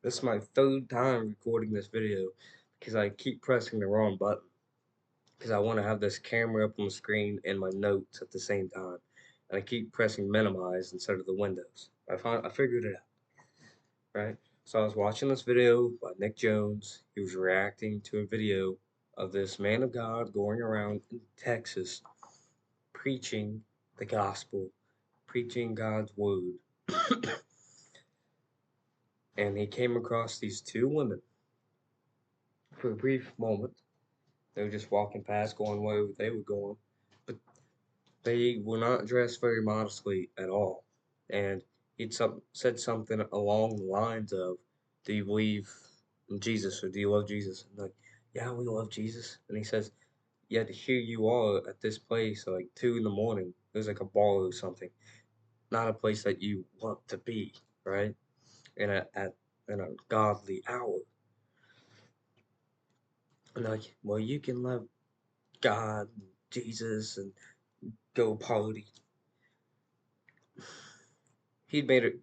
This is my third time recording this video because I keep pressing the wrong button because I want to have this camera up on the screen and my notes at the same time. And I keep pressing minimize instead of the windows. I figured it out, right? So I was watching this video by Nick Jones. He was reacting to a video of this man of God going around in Texas preaching the gospel, preaching God's word. And he came across these two women for a brief moment. They were just walking past, going wherever they were going, but they were not dressed very modestly at all. And said something along the lines of, "Do you believe in Jesus or do you love Jesus?" And like, "Yeah, we love Jesus." And he says, "Yet here you are at this place at like 2 in the morning. There's like a bar or something. Not a place that you want to be, right? And at in a godly hour." And like, well, you can love God, and Jesus, and go party. He'd made it.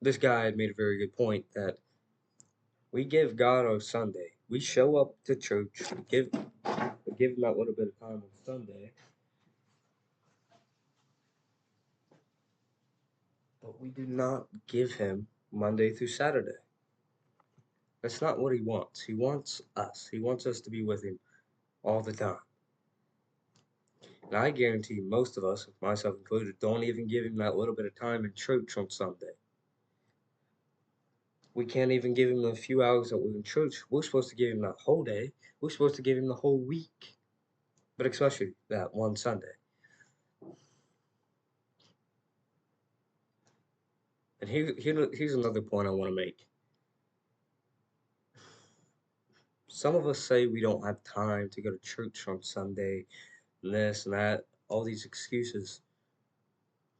This guy had made a very good point that we give God our Sunday. We show up to church. We give him that little bit of time on Sunday, but we do not give him Monday through Saturday. That's not what he wants. He wants us. He wants us to be with him all the time. And I guarantee most of us, myself included, don't even give him that little bit of time in church on Sunday. We can't even give him the few hours that we're in church. We're supposed to give him the whole day. We're supposed to give him the whole week, but especially that one Sunday. And here's another point I want to make. Some of us say we don't have time to go to church on Sunday, and this and that, all these excuses.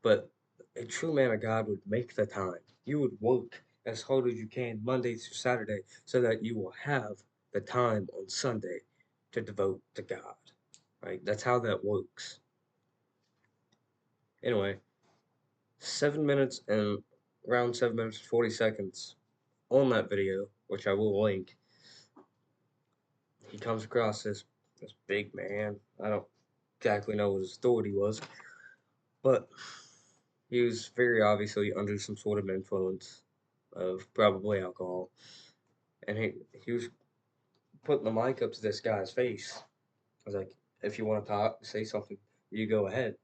But a true man of God would make the time. You would work as hard as you can Monday through Saturday so that you will have the time on Sunday to devote to God. Right? That's how that works. Anyway, 7 minutes and around 7 minutes and 40 seconds on that video, which I will link, he comes across this big man. I don't exactly know what his authority was, but he was very obviously under some sort of influence of probably alcohol, and he was putting the mic up to this guy's face. I was like, "If you want to talk, say something, you go ahead."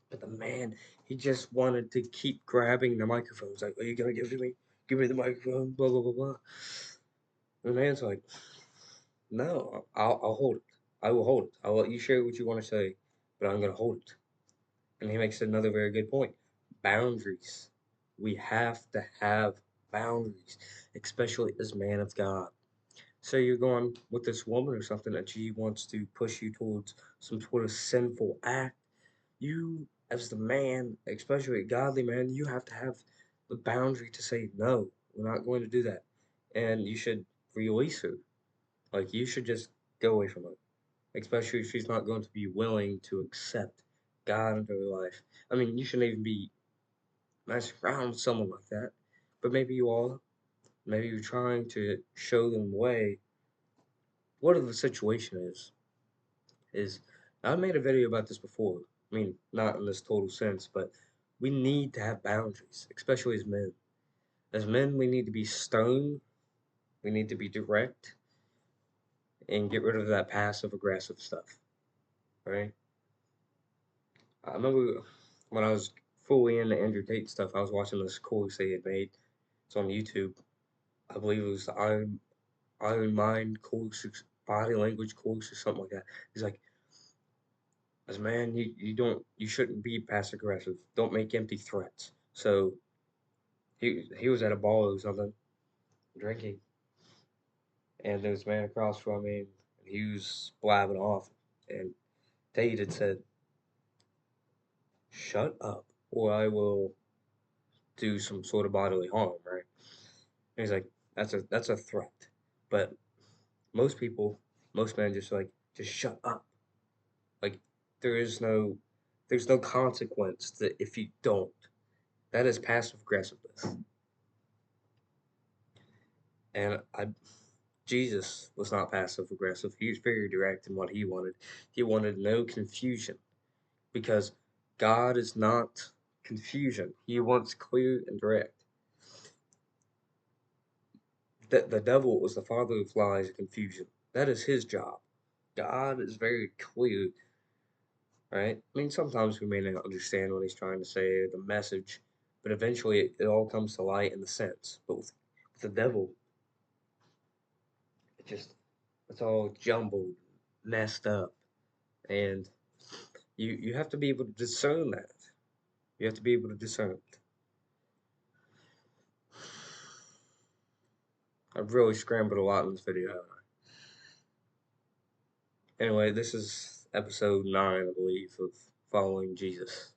But the man, he just wanted to keep grabbing the microphone. He's like, "Are you gonna give it to me? Give me the microphone." Blah blah blah blah. And the man's like, "No, I'll hold it. I will hold it. I'll let you share what you want to say, but I'm gonna hold it." And he makes another very good point. Boundaries. We have to have boundaries, especially as man of God. So you're going with this woman or something that she wants to push you towards some sort of sinful act. You, as the man, especially a godly man, you have to have the boundary to say, no, we're not going to do that. And you should release her. Like, you should just go away from her, especially if she's not going to be willing to accept God into her life. I mean, you shouldn't even be messing around with someone like that, but maybe you are. Maybe you're trying to show them the way. What the situation is I made a video about this before. I mean, not in this total sense, but we need to have boundaries, especially as men. As men, we need to be stern, we need to be direct, and get rid of that passive aggressive stuff, right? I remember when I was fully into Andrew Tate stuff, I was watching this course they had made. It's on YouTube. I believe it was the Iron Mind course, body language course, or something like that. He's like, as a man, you shouldn't be passive aggressive. Don't make empty threats. So he was at a bar or something, drinking, and there was a man across from him, and he was blabbing off, and Tate had said, "Shut up, or I will do some sort of bodily harm." Right? And he's like, "That's a threat," but most people, most men, just shut up. Like there is no, there's no consequence that if you don't. That is passive aggressiveness. And Jesus was not passive aggressive. He was very direct in what he wanted. He wanted no confusion because God is not confusion. He wants clear and direct. That the devil was the father of lies and confusion. That is his job. God is very clear, right? I mean, sometimes we may not understand what he's trying to say, the message, but eventually it all comes to light in the sense. But with the devil, it just, it's all jumbled, messed up, and you have to be able to discern that. You have to be able to discern it. I've really scrambled a lot in this video, haven't I? Anyway, this is episode 9, I believe, of Following Jesus.